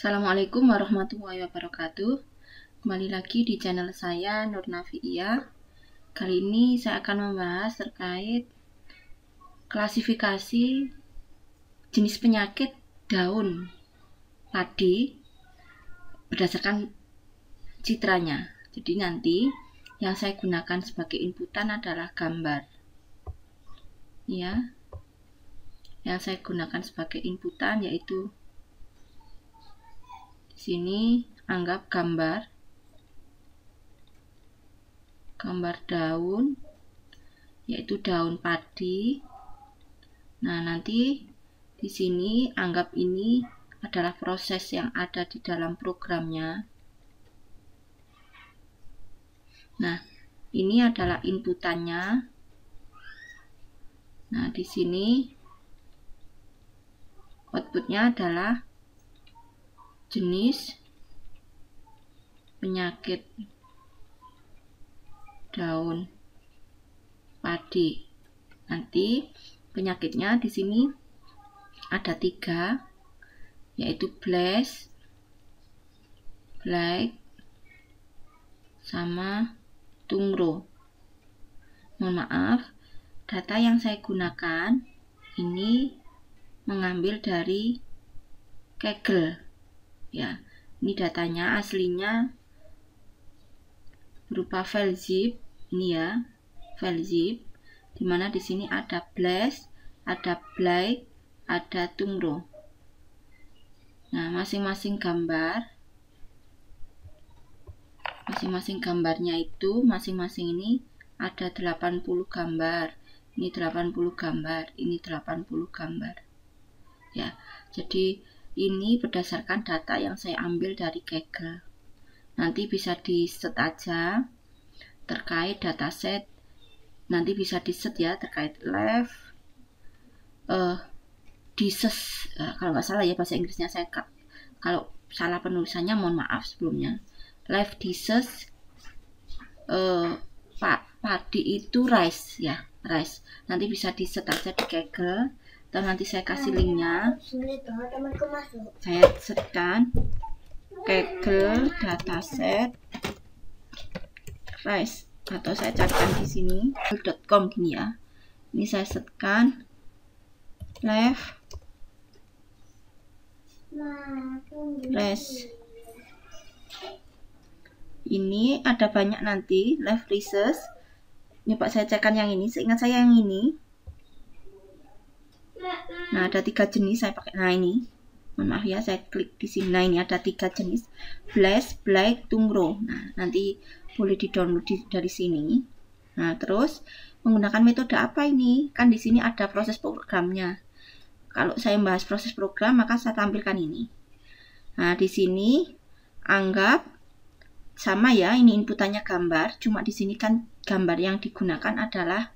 Assalamualaikum warahmatullahi wabarakatuh. Kembali lagi di channel saya Nur Nafia. Kali ini saya akan membahas terkait klasifikasi jenis penyakit daun padi berdasarkan citranya. Jadi nanti yang saya gunakan sebagai inputan adalah gambar. Ya. Yang saya gunakan sebagai inputan yaitu sini anggap gambar daun, yaitu daun padi. Nah, nanti di sini anggap ini adalah proses yang ada di dalam programnya. Nah, ini adalah inputannya. Nah, di sini outputnya adalah jenis penyakit daun padi. Nanti penyakitnya di sini ada 3, yaitu blast, blight, sama tungro. Mohon maaf, data yang saya gunakan ini mengambil dari Kaggle. Ya, ini datanya aslinya berupa file zip. Ini ya, file zip, dimana di sini ada blast, ada blight, ada tungro. Nah, masing-masing gambarnya itu masing-masing ini ada 80 gambar. Ini 80 gambar, ini 80 gambar. Ya, jadi ini berdasarkan data yang saya ambil dari Kaggle. Nanti bisa di set aja terkait dataset. Nanti bisa di set ya terkait left dises, kalau nggak salah ya bahasa Inggrisnya, saya kalau salah penulisannya mohon maaf sebelumnya. Left dises padi itu rice ya, rice. Nanti bisa di set aja di Kaggle. Dan nanti saya kasih linknya. Saya setkan Kaggle dataset rice, atau saya carikan di sini .com gini ya. Ini saya setkan left rice. Ini ada banyak nanti left rices. Nyoba saya cekkan yang ini. Seingat saya yang ini. Nah, ada 3 jenis saya pakai. Nah, ini. Mohon maaf ya, saya klik di sini. Nah, ini ada 3 jenis. Blast, blight, tungro. Nah, nanti boleh di-download dari sini. Nah, terus menggunakan metode apa ini? Kan di sini ada proses programnya. Kalau saya membahas proses program, maka saya tampilkan ini. Nah, di sini anggap sama ya, ini inputannya gambar. Cuma di sini kan gambar yang digunakan adalah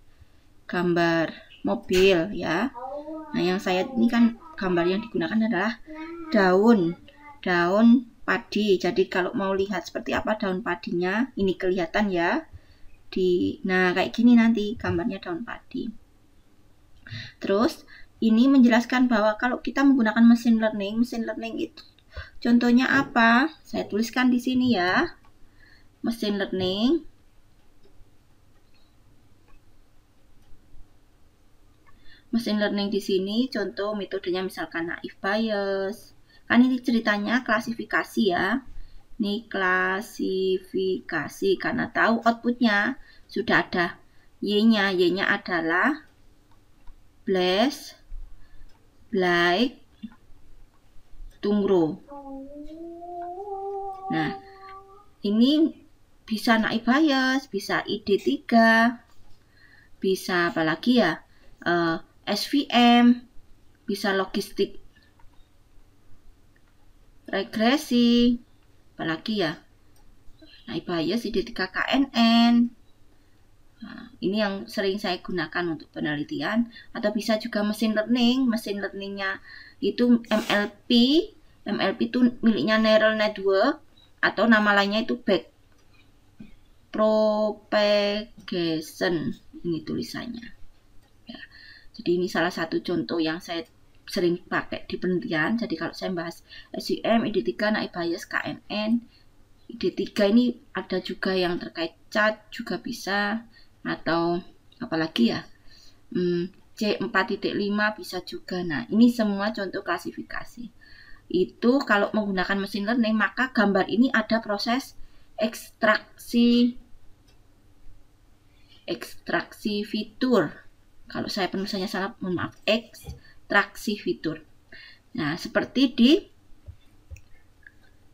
gambar mobil ya. Nah, yang saya ini kan gambar yang digunakan adalah daun padi. Jadi kalau mau lihat seperti apa daun padinya, ini kelihatan ya. Nah, kayak gini nanti gambarnya daun padi. Terus ini menjelaskan bahwa kalau kita menggunakan mesin learning itu contohnya apa? Saya tuliskan di sini ya. Mesin learning. Mesin learning di sini contoh metodenya misalkan naive Bayes. Kan ini ceritanya klasifikasi ya. Ini klasifikasi karena tahu outputnya sudah ada Y-nya. Y-nya adalah blast, blight, tungro. Nah, ini bisa naive Bayes, bisa ID3, bisa apalagi ya, SVM, bisa logistik regresi, apalagi ya, naive Bayes, ID3 KNN. Nah, ini yang sering saya gunakan untuk penelitian. Atau bisa juga mesin learningnya itu MLP. MLP itu miliknya neural network, atau nama lainnya itu back propagation. Ini tulisannya ya. Jadi ini salah satu contoh yang saya sering pakai di penelitian. Jadi kalau saya bahas SVM, ID3, naive Bayes, KNN, ID3 ini ada juga yang terkait cat juga bisa, atau apalagi ya, C4.5 bisa juga. Nah, ini semua contoh klasifikasi. Itu kalau menggunakan machine learning, maka gambar ini ada proses ekstraksi fitur. Kalau saya penulisannya salah, mohon maaf, ekstraksi fitur. Nah, seperti di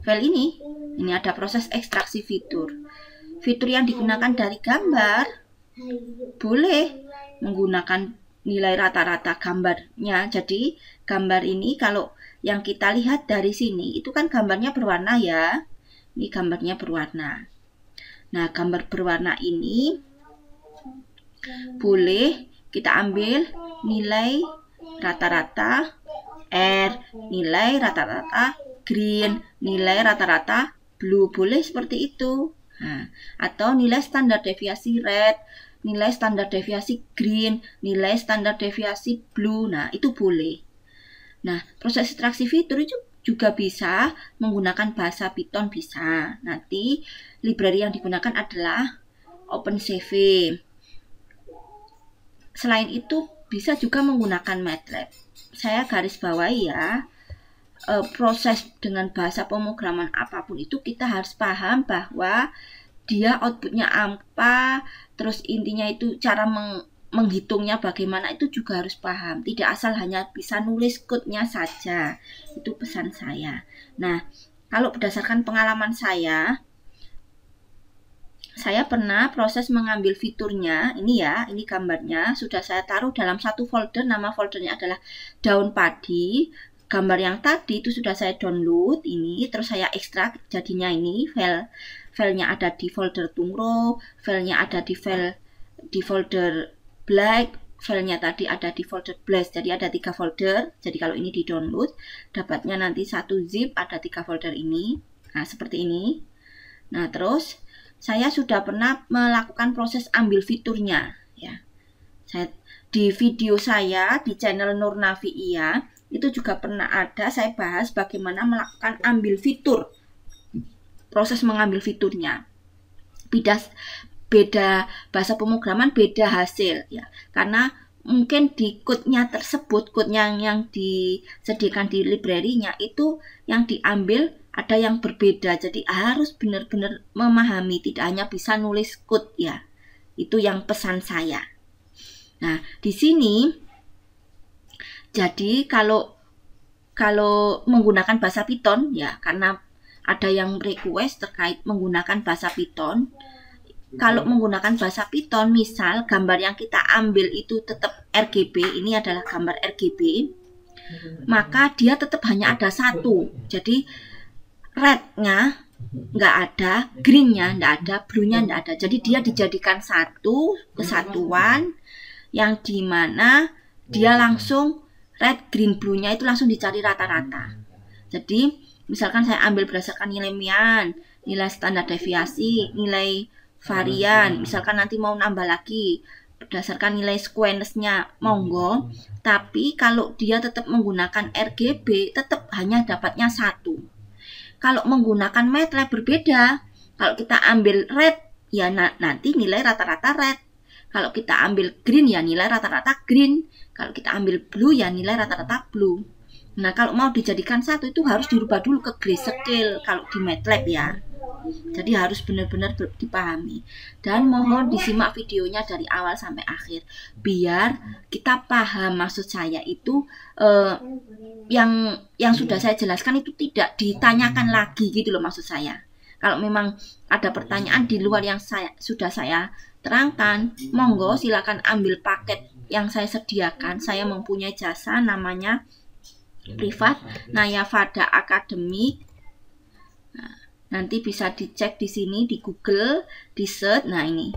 file ini ada proses ekstraksi fitur. Fitur yang digunakan dari gambar boleh menggunakan nilai rata-rata gambarnya. Jadi gambar ini kalau yang kita lihat dari sini itu kan gambarnya berwarna ya. Ini gambarnya berwarna. Nah, gambar berwarna ini boleh kita ambil nilai rata-rata R, nilai rata-rata green, nilai rata-rata blue, boleh seperti itu. Nah, atau nilai standar deviasi red, nilai standar deviasi green, nilai standar deviasi blue. Nah, itu boleh. Nah, proses ekstraksi fitur itu juga bisa menggunakan bahasa Python, bisa. Nanti library yang digunakan adalah OpenCV. Selain itu bisa juga menggunakan MATLAB. Saya garis bawahi ya, proses dengan bahasa pemrograman apapun itu kita harus paham bahwa dia outputnya apa, terus intinya itu cara menghitungnya bagaimana, itu juga harus paham. Tidak asal hanya bisa nulis code-nya saja. Itu pesan saya. Nah, kalau berdasarkan pengalaman saya pernah proses mengambil fiturnya. Ini ya, ini gambarnya. Sudah saya taruh dalam satu folder. Nama foldernya adalah daun padi. Gambar yang tadi itu sudah saya download. Ini, terus saya ekstrak. Jadinya ini filenya ada di folder Tungro, filenya ada di folder Black, filenya tadi ada di folder Blast. Jadi ada 3 folder. Jadi kalau ini di download, dapatnya nanti satu zip, ada 3 folder ini. Nah, seperti ini. Nah, terus saya sudah pernah melakukan proses ambil fiturnya ya. Di video saya di channel Nurnavi IA itu juga pernah ada saya bahas bagaimana melakukan ambil fitur. Proses mengambil fiturnya. Beda bahasa pemrograman, beda hasil ya. Karena mungkin di code-nya tersebut, code yang disediakan di library-nya itu yang diambil ada yang berbeda. Jadi harus benar-benar memahami, tidak hanya bisa nulis code ya. Itu yang pesan saya. Nah, di sini jadi kalau menggunakan bahasa Python ya, karena ada yang request terkait menggunakan bahasa Python. Kalau menggunakan bahasa Python, misal gambar yang kita ambil itu tetap RGB, ini adalah gambar RGB, maka dia tetap hanya ada satu. Jadi red-nya nggak ada, green-nya nggak ada, blue-nya nggak ada. Jadi dia dijadikan satu kesatuan yang dimana dia langsung red, green, blue-nya itu langsung dicari rata-rata. Jadi misalkan saya ambil berdasarkan nilai mean, nilai standar deviasi, nilai varian, misalkan nanti mau nambah lagi berdasarkan nilai squareness-nya, monggo. Tapi kalau dia tetap menggunakan RGB, tetap hanya dapatnya satu. Kalau menggunakan MATLAB berbeda. Kalau kita ambil red, ya nanti nilai rata-rata red. Kalau kita ambil green, ya nilai rata-rata green. Kalau kita ambil blue, ya nilai rata-rata blue. Nah, kalau mau dijadikan satu itu harus dirubah dulu ke grayscale kalau di MATLAB ya. Jadi harus benar-benar dipahami. Dan mohon disimak videonya dari awal sampai akhir biar kita paham. Maksud saya itu yang sudah saya jelaskan itu tidak ditanyakan lagi gitu loh, maksud saya. Kalau memang ada pertanyaan di luar yang sudah saya terangkan, monggo silakan ambil paket yang saya sediakan. Saya mempunyai jasa namanya privat Nayavada Academy. Nanti bisa dicek di sini di Google, di search. Nah, ini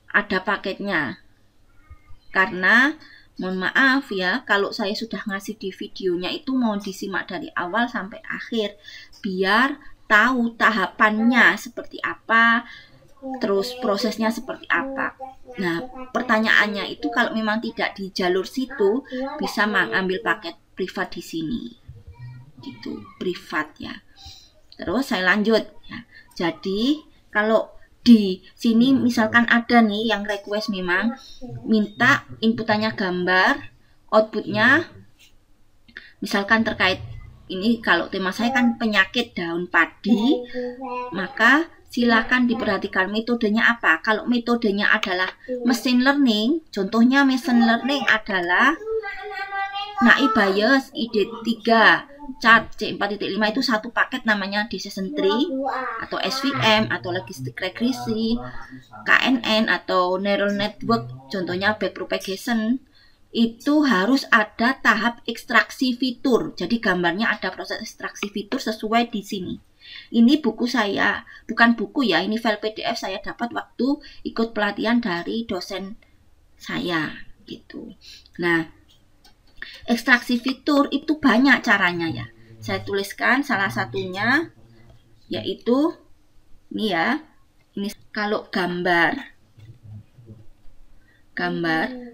ada paketnya. Karena mohon maaf ya, kalau saya sudah ngasih di videonya itu mohon disimak dari awal sampai akhir biar tahu tahapannya seperti apa, terus prosesnya seperti apa. Nah, pertanyaannya itu kalau memang tidak di jalur situ, bisa mengambil paket privat di sini. Gitu, privat ya. Terus saya lanjut ya. Jadi, kalau di sini misalkan ada nih yang request memang minta inputannya gambar, outputnya misalkan terkait ini, kalau tema saya kan penyakit daun padi, maka silakan diperhatikan metodenya apa. Kalau metodenya adalah machine learning, contohnya machine learning adalah Naive Bayes ID3 chart C4.5 itu satu paket namanya decision tree atau SVM atau logistic regresi, KNN atau neural network, contohnya backpropagation. Itu harus ada tahap ekstraksi fitur. Jadi gambarnya ada proses ekstraksi fitur sesuai di sini. Ini buku saya, bukan buku ya, ini file PDF saya dapat waktu ikut pelatihan dari dosen saya gitu. Nah, ekstraksi fitur itu banyak caranya ya. Saya tuliskan salah satunya yaitu ini ya. Ini kalau gambar,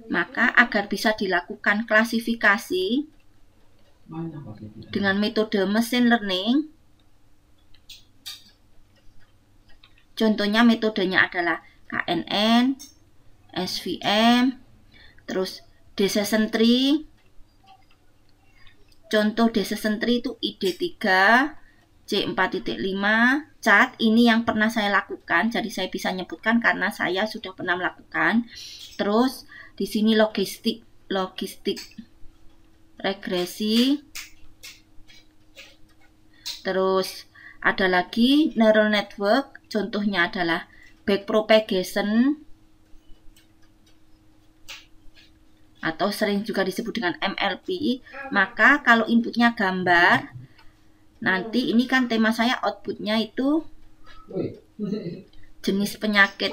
maka agar bisa dilakukan klasifikasi dengan metode machine learning. Contohnya metodenya adalah KNN, SVM, terus decision tree. Contoh decision tree itu ID3, C4.5, chart. Ini yang pernah saya lakukan, jadi saya bisa nyebutkan karena saya sudah pernah melakukan. Terus di sini logistik regresi. Terus ada lagi neural network, contohnya adalah backpropagation atau sering juga disebut dengan MLP. Maka kalau inputnya gambar, nanti ini kan tema saya outputnya itu jenis penyakit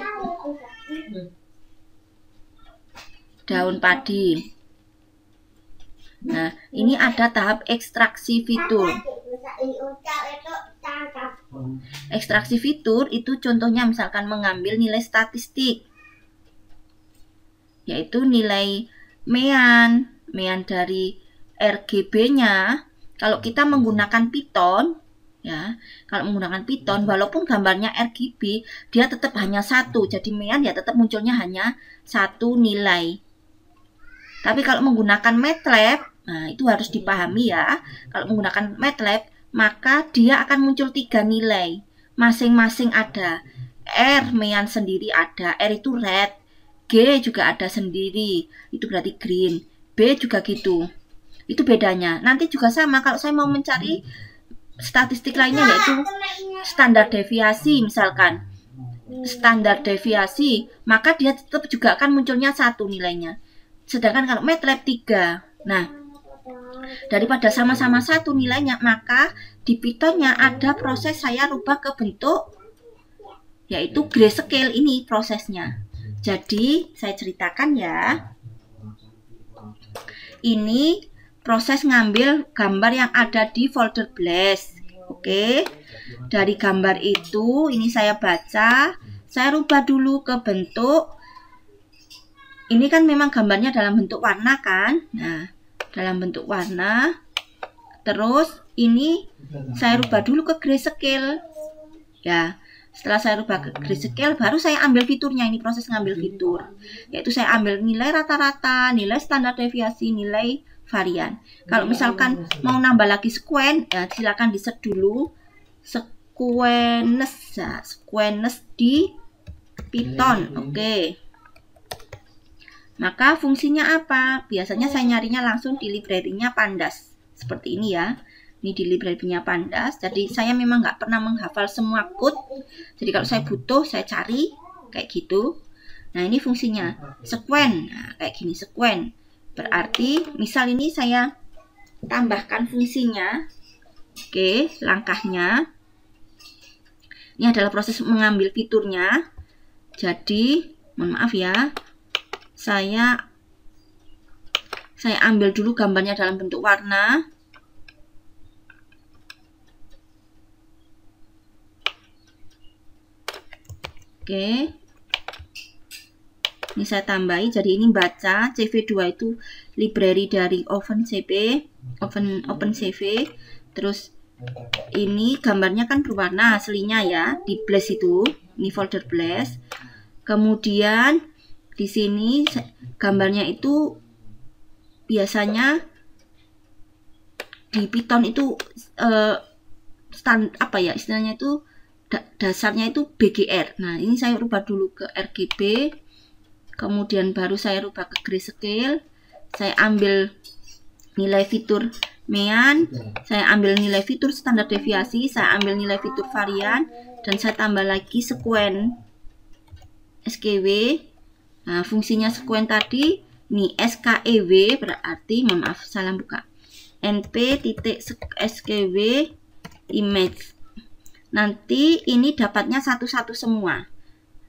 daun padi. Nah, ini ada tahap ekstraksi fitur. Ekstraksi fitur itu contohnya misalkan mengambil nilai statistik, yaitu nilai mean dari RGB-nya. Kalau kita menggunakan Python, ya, kalau menggunakan Python, walaupun gambarnya RGB, dia tetap hanya satu, jadi mean ya tetap munculnya hanya satu nilai. Tapi kalau menggunakan MATLAB, nah itu harus dipahami ya. Kalau menggunakan MATLAB, maka dia akan muncul 3 nilai. Masing-masing ada. R, mean sendiri ada. R itu red. G juga ada sendiri. Itu berarti green. B juga gitu. Itu bedanya. Nanti juga sama kalau saya mau mencari statistik lainnya, yaitu standar deviasi misalkan. Standar deviasi, maka dia tetap juga akan munculnya satu nilainya. Sedangkan kalau MATLAB 3. Nah, daripada sama-sama satu nilainya, maka di Pythonnya ada proses saya rubah ke bentuk, yaitu grayscale. Ini prosesnya. Jadi, saya ceritakan ya. Ini proses ngambil gambar yang ada di folder Blast. Oke. Dari gambar itu, ini saya baca, saya rubah dulu ke bentuk. Ini kan memang gambarnya dalam bentuk warna kan. Nah, dalam bentuk warna. Terus ini saya rubah dulu ke grayscale. Ya, setelah saya rubah ke grayscale, baru saya ambil fiturnya. Ini proses ngambil fitur. Yaitu saya ambil nilai rata-rata, nilai standar deviasi, nilai varian. Kalau misalkan mau nambah lagi sequence, ya silakan di-set dulu sequence, ya, sequence di Python. Oke. Maka fungsinya apa? Biasanya saya nyarinya langsung di library-nya Pandas. Seperti ini ya. Ini di library-nya Pandas. Jadi saya memang nggak pernah menghafal semua code. Jadi kalau saya butuh, saya cari kayak gitu. Nah, ini fungsinya sequence. Nah, kayak gini sequence. Berarti misal ini saya tambahkan fungsinya. Oke, langkahnya. Ini adalah proses mengambil fiturnya. Jadi, mohon maaf ya. Saya ambil dulu gambarnya dalam bentuk warna. Oke. Ini saya tambahi, jadi ini baca CV2 itu library dari OpenCV. Terus ini gambarnya kan berwarna aslinya ya, di Blast itu. Ini folder Blast. Kemudian di sini gambarnya itu biasanya di Python itu apa ya istilahnya itu dasarnya itu BGR. Nah, ini saya rubah dulu ke RGB. Kemudian baru saya rubah ke grayscale. Saya ambil nilai fitur mean, saya ambil nilai fitur standar deviasi, saya ambil nilai fitur varian, dan saya tambah lagi sequen SKW. Nah, fungsinya sequen tadi ini SKEW, berarti maaf salah buka, np.skw image. Nanti ini dapatnya satu-satu semua.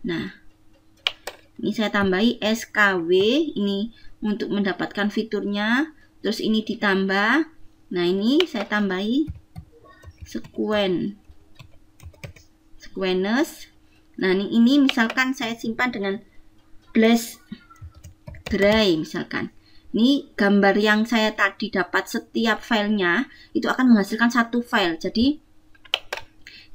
Nah, ini saya tambahi SKW ini untuk mendapatkan fiturnya. Terus ini ditambah. Nah, ini saya tambahi sequence. Nah, ini misalkan saya simpan dengan Blast Gray misalkan. Ini gambar yang saya tadi dapat setiap filenya itu akan menghasilkan satu file. Jadi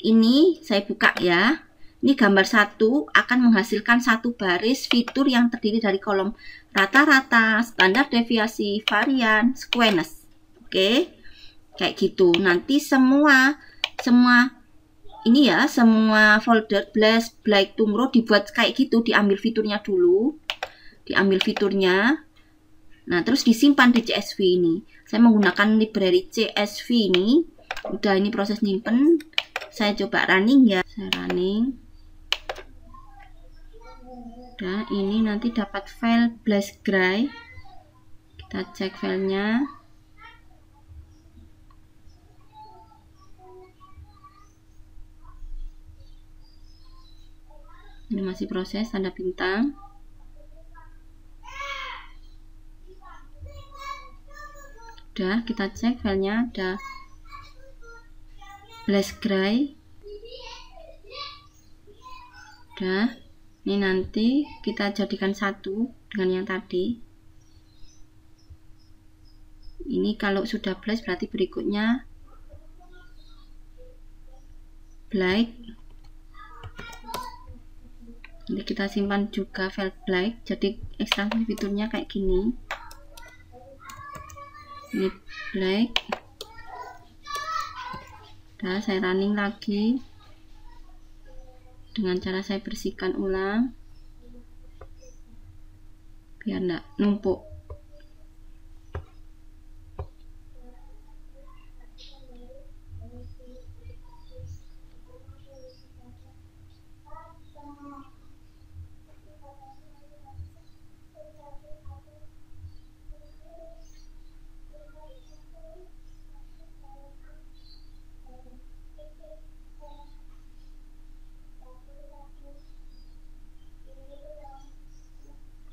ini saya buka ya. Ini gambar satu akan menghasilkan satu baris fitur yang terdiri dari kolom rata-rata, standar deviasi, varian, sequence. Oke, kayak gitu. Nanti semua ini ya, semua folder Blast, Blake, Tungro dibuat kayak gitu, diambil fiturnya dulu, Nah, terus disimpan di CSV ini. Saya menggunakan library CSV ini. Udah, ini proses nyimpen. Saya coba running ya. Saya running. Nah, ini nanti dapat file Blast Gray. Kita cek filenya. Ini masih proses tanda bintang. Udah, kita cek filenya ada Blast Gray. Udah. Ini nanti kita jadikan satu dengan yang tadi. Ini kalau sudah Blast berarti berikutnya Blake. Nanti kita simpan juga file Blake. Jadi ekstraksi fiturnya kayak gini. Ini Blake. Nah, saya running lagi dengan cara saya bersihkan ulang biar enggak numpuk.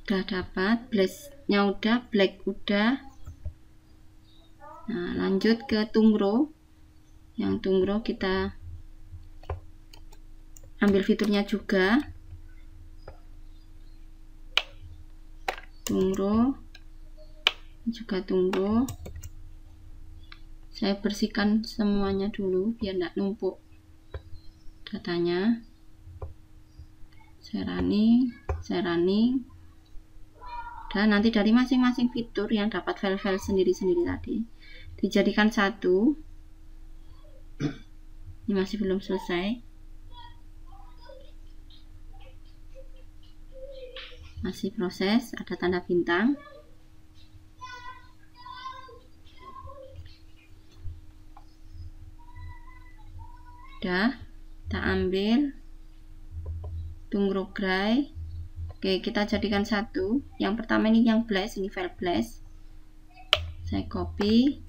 Udah dapat, Blast-nya udah, Blake udah. Nah, lanjut ke Tungro. Yang Tungro kita ambil fiturnya juga. Tungro. Juga Tungro. Saya bersihkan semuanya dulu biar tidak numpuk datanya. Saya running. Dan nanti dari masing-masing fitur yang dapat file-file sendiri-sendiri tadi dijadikan satu. Ini masih belum selesai, masih proses, ada tanda bintang. Udah, kita ambil Tungro Gray. Oke, kita jadikan satu. Yang pertama ini yang Blast, ini file Blast. Saya copy.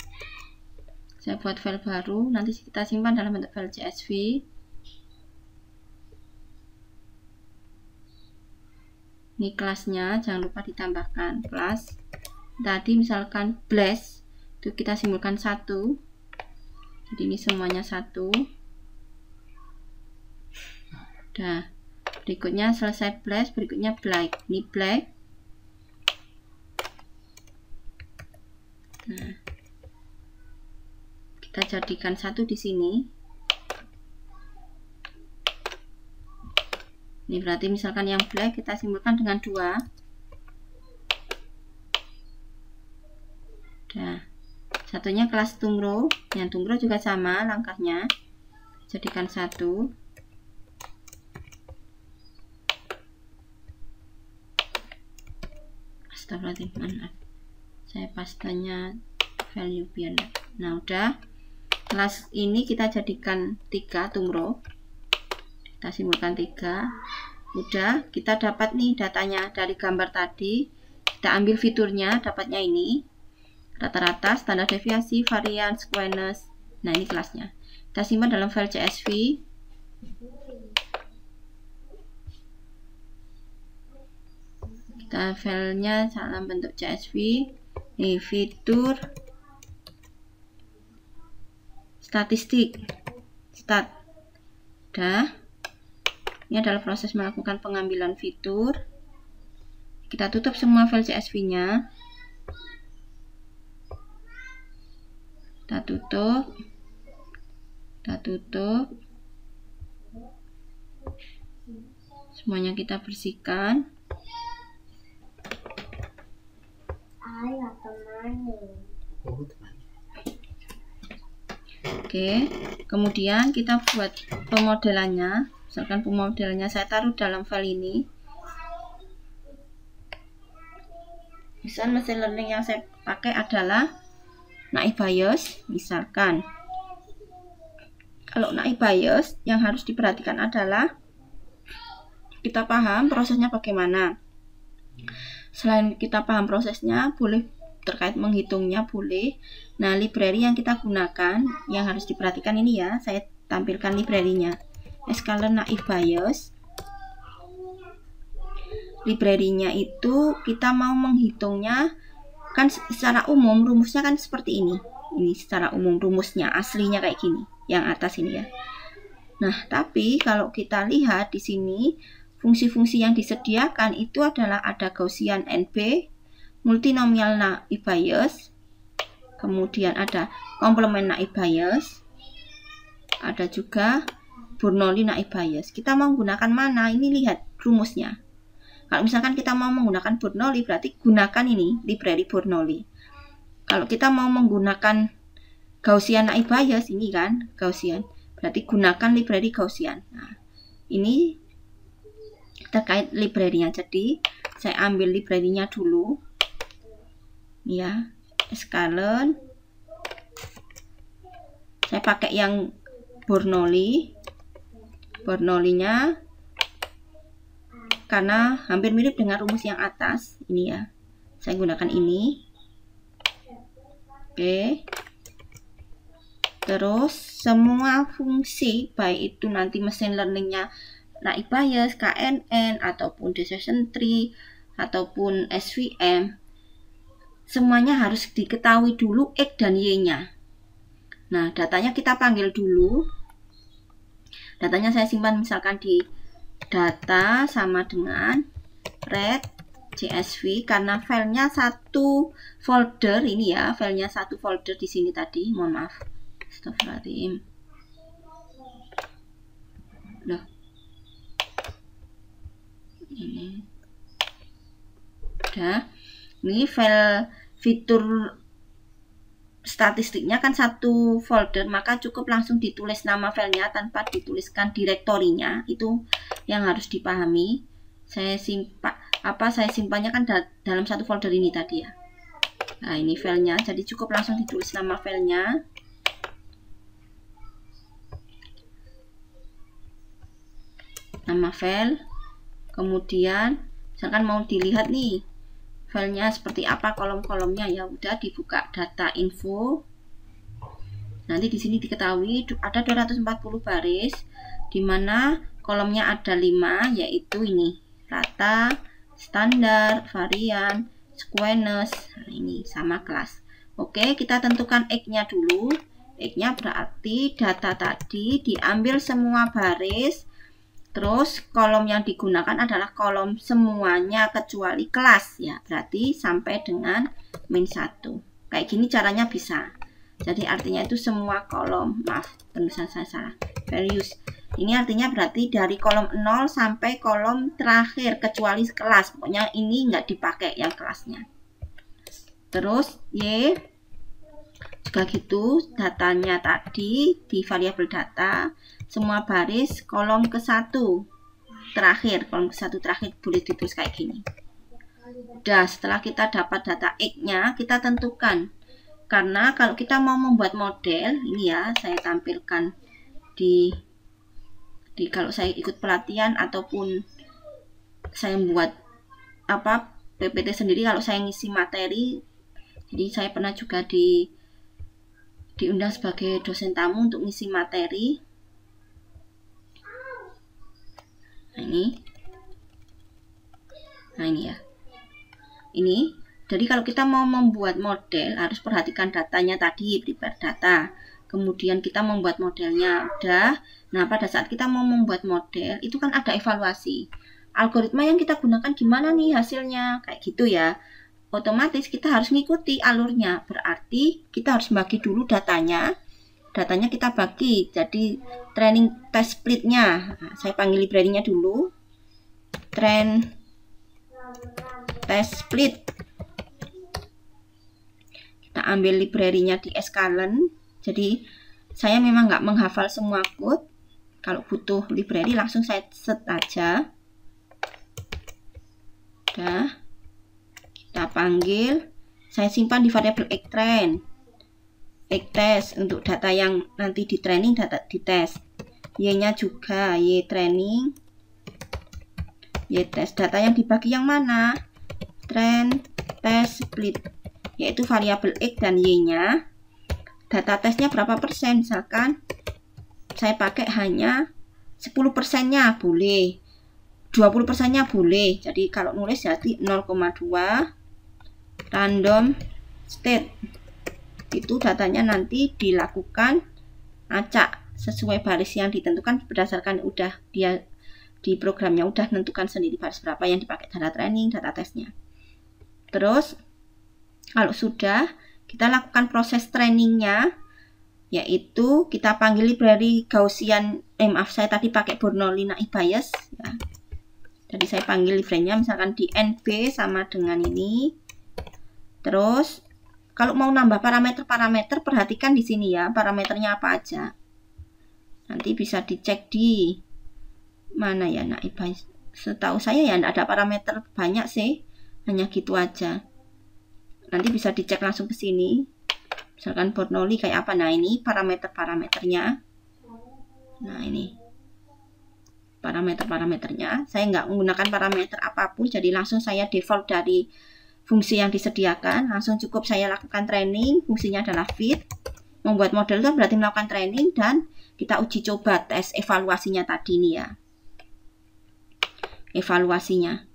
Saya buat file baru. Nanti kita simpan dalam bentuk file CSV. Ini kelasnya, jangan lupa ditambahkan kelas. Tadi misalkan Blast, itu kita simbolkan satu. Jadi ini semuanya satu. Udah Berikutnya selesai black, berikutnya black. Ini black. Nah, kita jadikan satu di sini. Ini berarti misalkan yang black kita simbolkan dengan 2. Nah, satunya kelas tungro, yang tungro juga sama langkahnya. Jadikan 1. Astagfirullahaladzim, saya pastanya value biar. Nah, udah. Kelas ini kita jadikan 3 tungro. Kita simbolkan 3. Udah, kita dapat nih datanya dari gambar tadi. Kita ambil fiturnya, dapatnya ini. Rata-rata, standar deviasi, varian, squareness. Nah, ini kelasnya. Kita simpan dalam file CSV. Kita filenya dalam bentuk CSV. Ini fitur statistik. Stat. Udah. Ini adalah proses melakukan pengambilan fitur. Kita tutup semua file CSV-nya. Kita tutup. Semuanya kita bersihkan. Oke, kemudian kita buat pemodelannya. Misalkan pemodelannya saya taruh dalam file ini. Misal mesin learning yang saya pakai adalah Naib Bayes. Misalkan kalau Naib Bayes yang harus diperhatikan adalah kita paham prosesnya bagaimana. Selain kita paham prosesnya, boleh terkait menghitungnya boleh. Nah, library yang kita gunakan yang harus diperhatikan ini ya, saya tampilkan library-nya. Scalar Naib Bayes. Library-nya itu kita mau menghitungnya kan secara umum rumusnya kan seperti ini. Ini secara umum rumusnya aslinya kayak gini, yang atas ini ya. Nah, tapi kalau kita lihat di sini fungsi-fungsi yang disediakan itu adalah ada Gaussian NP, multinomial Naib Bayes, kemudian ada komplement Naib Bayes, ada juga Bernoulli Naib Bayes. Kita mau menggunakan mana? Ini lihat rumusnya. Kalau misalkan kita mau menggunakan Bernoulli, berarti gunakan ini, library Bernoulli. Kalau kita mau menggunakan Gaussian Naib Bayes, ini kan Gaussian, berarti gunakan library Gaussian. Nah, ini terkait library-nya. Jadi, saya ambil library-nya dulu. Ya, Scalar. Saya pakai yang Bernoulli. Bernoulli-nya karena hampir mirip dengan rumus yang atas ini ya, saya gunakan ini. Oke, terus semua fungsi baik itu nanti mesin learningnya Naib Bayes, KNN ataupun decision tree ataupun SVM, semuanya harus diketahui dulu X dan Y-nya. Nah, datanya kita panggil dulu. Datanya saya simpan misalkan di data sama dengan red CSV karena filenya satu folder ini ya, filenya satu folder di sini tadi. Mohon maaf. Astagfirullahaladzim. Loh. Ini. Udah. Ini file fitur statistiknya kan satu folder, maka cukup langsung ditulis nama filenya tanpa dituliskan direktorinya. Itu yang harus dipahami. Saya simpannya kan dalam satu folder ini tadi ya. Nah, ini filenya, jadi cukup langsung ditulis nama filenya. Nama file. Kemudian misalkan mau dilihat nih filenya seperti apa, kolom-kolomnya, ya udah dibuka data info. Nanti di sini diketahui ada 240 baris, di mana kolomnya ada 5, yaitu ini rata, standar, varian, squareness. Nah, ini sama kelas. Oke, kita tentukan X-nya dulu. X-nya berarti data tadi diambil semua baris Terus kolom yang digunakan adalah kolom semuanya kecuali kelas ya, berarti sampai dengan -1. Kayak gini caranya bisa. Jadi artinya itu semua kolom, maaf penulisan saya salah, values. Ini artinya berarti dari kolom 0 sampai kolom terakhir kecuali kelas. Pokoknya ini nggak dipakai yang kelasnya. Terus Y juga gitu, datanya tadi di variabel data semua baris kolom ke-1 terakhir, kolom ke-1 terakhir boleh ditulis kayak gini. Udah, setelah kita dapat data X-nya, kita tentukan. Karena kalau kita mau membuat model, ini ya saya tampilkan di kalau saya ikut pelatihan ataupun saya membuat PPT sendiri, kalau saya ngisi materi, jadi saya pernah juga diundang sebagai dosen tamu untuk ngisi materi. Nah ini ya, ini jadi kalau kita mau membuat model harus perhatikan datanya tadi, prepare data, kemudian kita membuat modelnya udah. Nah pada saat kita mau membuat model itu kan ada evaluasi, algoritma yang kita gunakan gimana nih hasilnya, kayak gitu ya. Otomatis kita harus ngikuti alurnya, berarti kita harus bagi dulu datanya kita bagi jadi training test splitnya. Nah, saya panggil library-nya dulu, train test split. Kita ambil library-nya di Escalent. Jadi saya memang nggak menghafal semua code, kalau butuh library langsung saya set aja. Udah, kita panggil, saya simpan di variabel xtrain, xtest untuk data yang nanti di training, data di tes. Y-nya juga y training, y test. Data yang dibagi yang mana? Train test split, yaitu variabel x dan y-nya. Data tesnya berapa persen? Misalkan saya pakai hanya 10%-nya boleh, 20%-nya boleh. Jadi kalau nulis jadi 0,2 random state. Itu datanya nanti dilakukan acak sesuai baris yang ditentukan berdasarkan udah dia di programnya udah menentukan sendiri baris berapa yang dipakai data training, data tesnya. Terus kalau sudah, kita lakukan proses trainingnya, yaitu kita panggil library Gaussian, maaf saya tadi pakai Bernoulli naive Bayes ya. Jadi saya panggil library-nya misalkan di NB sama dengan ini. Terus kalau mau nambah parameter-parameter, perhatikan di sini ya, parameternya apa aja. Nanti bisa dicek di mana ya, naive Bayes. Setahu saya ya tidak ada parameter banyak sih, hanya gitu aja. Nanti bisa dicek langsung ke sini. Misalkan Bernoulli kayak apa. Nah ini parameter-parameternya. Nah ini parameter-parameternya. Saya nggak menggunakan parameter apapun, jadi langsung saya default dari fungsi yang disediakan. Langsung cukup saya lakukan training. Fungsinya adalah fit. Membuat model itu berarti melakukan training dan kita uji coba tes evaluasinya tadi nih ya. Evaluasinya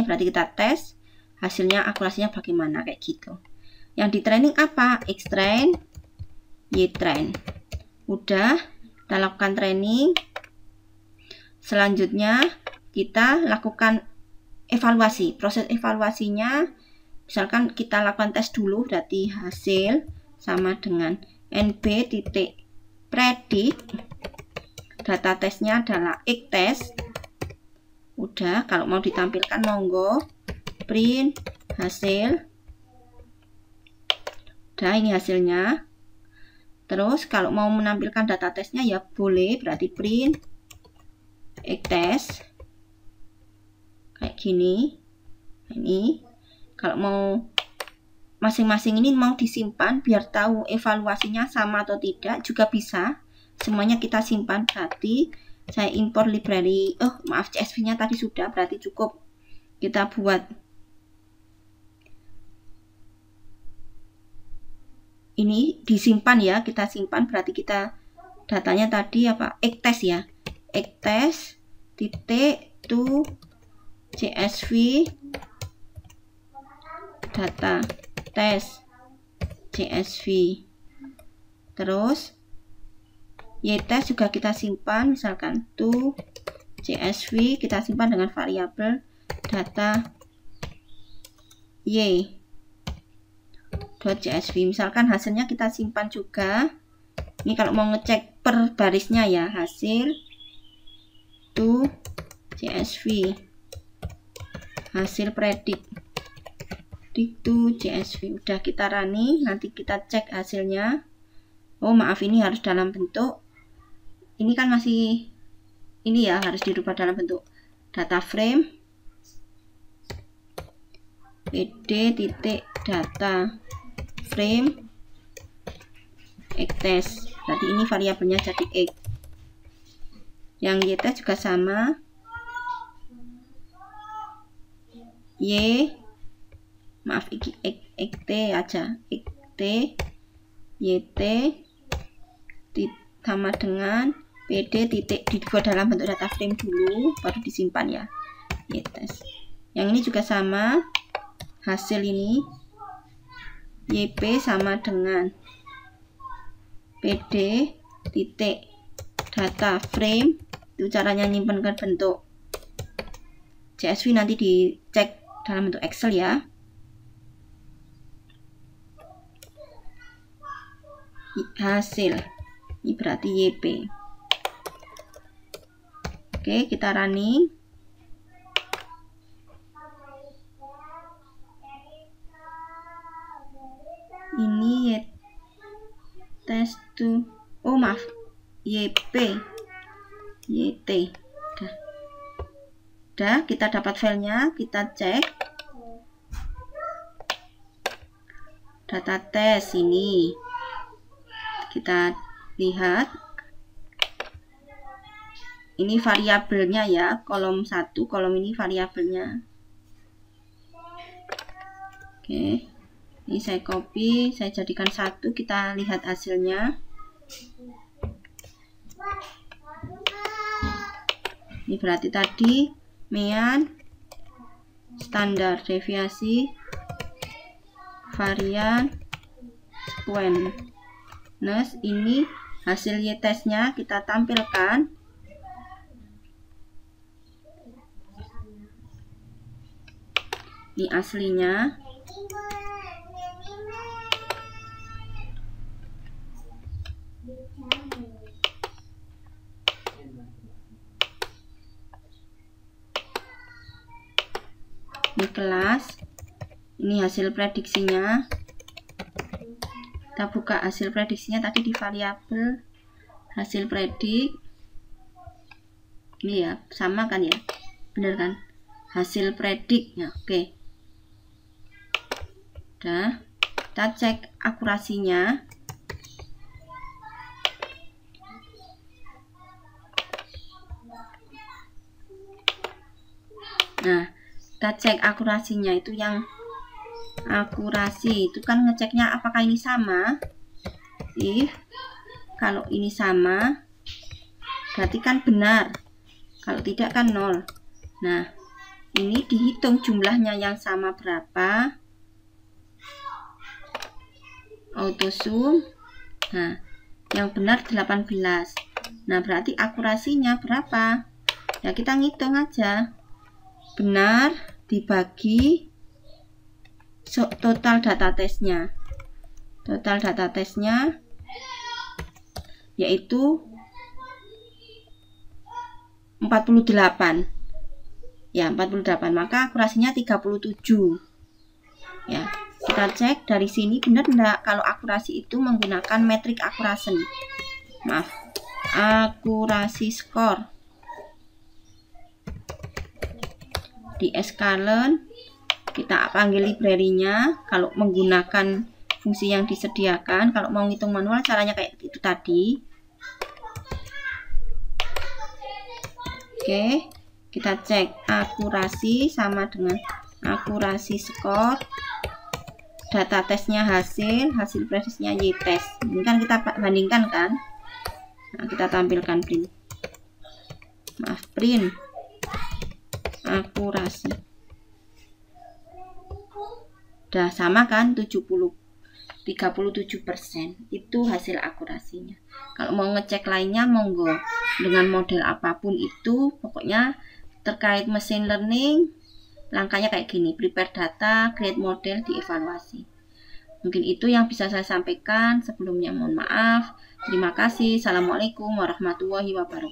berarti kita tes hasilnya akurasinya bagaimana kayak gitu. Yang di training apa? Xtrain, Ytrain. Udah, kita lakukan training. Selanjutnya kita lakukan evaluasi. Proses evaluasinya misalkan kita lakukan tes dulu, berarti hasil sama dengan nb.predict. Data tesnya adalah xtest. Udah, kalau mau ditampilkan monggo, print hasil. Udah, ini hasilnya. Terus kalau mau menampilkan data tesnya ya boleh, berarti print xtest kayak gini. Ini kalau mau masing-masing ini mau disimpan biar tahu evaluasinya sama atau tidak juga bisa. Semuanya kita simpan, berarti saya impor library, CSV-nya tadi sudah, berarti cukup kita buat ini disimpan ya, kita simpan, berarti kita datanya tadi apa? Xtest ya, xtest titik to CSV data test CSV. Terus Ytest juga kita simpan, misalkan to CSV kita simpan dengan variabel data y.csv. Misalkan hasilnya kita simpan juga. Ini kalau mau ngecek per barisnya ya, hasil to CSV, hasil predik to CSV. Udah kita running, nanti kita cek hasilnya. Oh maaf, ini harus dalam bentuk, ini kan masih ini ya, harus dirubah dalam bentuk data frame pd.data frame x-test. Berarti ini variabelnya jadi x. Yang y-test juga sama, xt aja, xt yt sama dengan pd titik, dibuat dalam bentuk data frame dulu baru disimpan ya, y-test. Yang ini juga sama, hasil ini yp sama dengan pd titik data frame. Itu caranya nyimpen ke bentuk CSV, nanti dicek dalam bentuk Excel ya. Hasil ini berarti YP. Oke, kita running. Ini test to, oh maaf, YP YT. Udah, kita dapat filenya, kita cek data tes. Ini kita lihat, ini variabelnya ya, kolom 1, kolom ini variabelnya. Oke, ini saya copy, saya jadikan 1, kita lihat hasilnya. Ini berarti tadi mean, standar deviasi, varian, sequence. Ini hasil y-testnya kita tampilkan. Ini aslinya. Ini kelas, ini hasil prediksinya. Kita buka hasil prediksinya tadi di variabel hasil predik. Ini ya, sama kan ya, bener kan, hasil predik ya. Oke, udah, kita cek akurasinya. Nah, kita cek akurasinya, itu yang akurasi itu kan ngeceknya apakah ini sama. Kalau ini sama berarti kan benar, kalau tidak kan 0. Nah, ini dihitung jumlahnya yang sama berapa, auto sum. Nah, yang benar 18. Nah, berarti akurasinya berapa ya, kita ngitung aja, benar dibagi total data tesnya. Total data tesnya yaitu 48 ya, 48, maka akurasinya 37 ya. Kita cek dari sini benar enggak, kalau akurasi itu menggunakan metric accuracy, maaf, akurasi score. Di sklearn kita panggil library-nya kalau menggunakan fungsi yang disediakan. Kalau mau ngitung manual caranya kayak itu tadi. Oke, kita cek akurasi sama dengan akurasi score. Data tesnya hasil prediksinya y-test. Ini kan kita bandingkan kan. Nah, kita tampilkan print. Maaf, print akurasi. Udah sama kan, 37% itu hasil akurasinya. Kalau mau ngecek lainnya monggo. dengan model apapun itu, pokoknya terkait machine learning langkahnya kayak gini: prepare data, create model, dievaluasi. Mungkin itu yang bisa saya sampaikan. Sebelumnya mohon maaf. Terima kasih. Assalamualaikum warahmatullahi wabarakatuh.